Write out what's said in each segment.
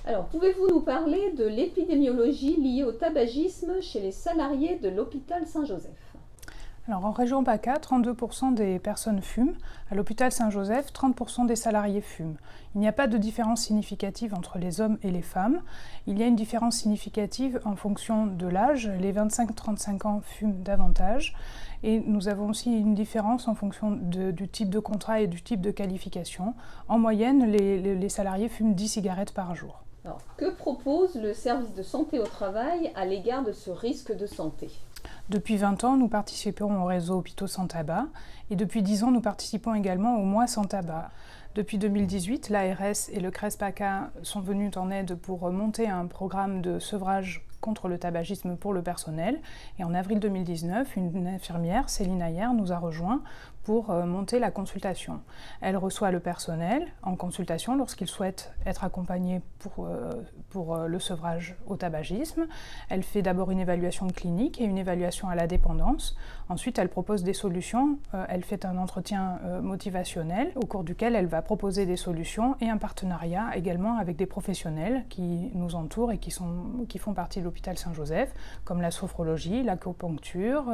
Alors, pouvez-vous nous parler de l'épidémiologie liée au tabagisme chez les salariés de l'hôpital Saint-Joseph? Alors, en région PACA, 32% des personnes fument. À l'hôpital Saint-Joseph, 30% des salariés fument. Il n'y a pas de différence significative entre les hommes et les femmes. Il y a une différence significative en fonction de l'âge. Les 25-35 ans fument davantage. Et nous avons aussi une différence en fonction du type de contrat et du type de qualification. En moyenne, les salariés fument 10 cigarettes par jour. Alors, que propose le service de santé au travail à l'égard de ce risque de santé? Depuis 20 ans, nous participons au réseau Hôpitaux sans tabac et depuis 10 ans, nous participons également au Mois sans tabac. Depuis 2018, l'ARS et le CRES-PACA sont venus en aide pour monter un programme de sevrage contre le tabagisme pour le personnel. Et en avril 2019, une infirmière, Céline Ayer, nous a rejoints pour monter la consultation. Elle reçoit le personnel en consultation lorsqu'il souhaite être accompagné pour le sevrage au tabagisme. Elle fait d'abord une évaluation clinique et une évaluation à la dépendance. Ensuite, elle propose des solutions. Elle fait un entretien motivationnel au cours duquel elle va proposer des solutions et un partenariat également avec des professionnels qui nous entourent et qui font partie de l'hôpital Saint-Joseph, comme la sophrologie, l'acupuncture,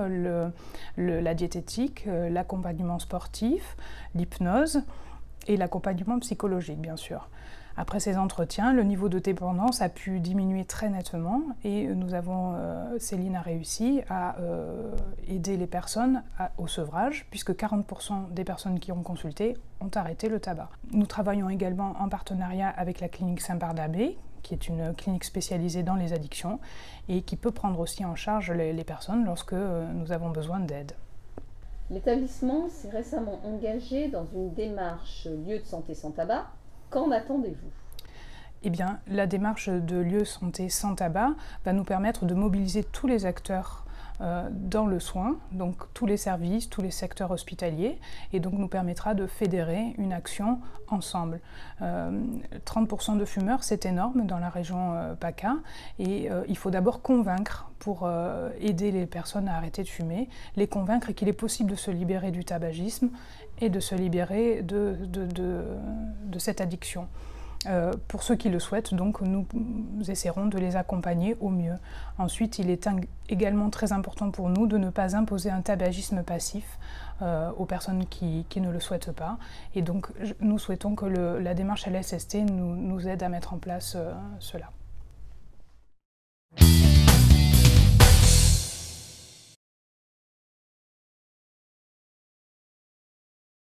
la diététique, l'accompagnement sportif, l'hypnose et l'accompagnement psychologique, bien sûr. Après ces entretiens, le niveau de dépendance a pu diminuer très nettement et Céline a réussi à aider les personnes au sevrage, puisque 40% des personnes qui ont consulté ont arrêté le tabac. Nous travaillons également en partenariat avec la clinique Saint-Barnabé, qui est une clinique spécialisée dans les addictions et qui peut prendre aussi en charge les personnes lorsque nous avons besoin d'aide. L'établissement s'est récemment engagé dans une démarche lieu de santé sans tabac. Qu'en attendez-vous? Eh bien, la démarche de lieu santé sans tabac va nous permettre de mobiliser tous les acteurs dans le soin, donc tous les services, tous les secteurs hospitaliers, et donc nous permettra de fédérer une action ensemble. 30% de fumeurs, c'est énorme dans la région PACA, et il faut d'abord convaincre pour aider les personnes à arrêter de fumer, les convaincre qu'il est possible de se libérer du tabagisme et de se libérer de cette addiction. Pour ceux qui le souhaitent, donc, nous essaierons de les accompagner au mieux. Ensuite, il est également très important pour nous de ne pas imposer un tabagisme passif aux personnes qui ne le souhaitent pas. Et donc, nous souhaitons que la démarche LSST nous aide à mettre en place cela.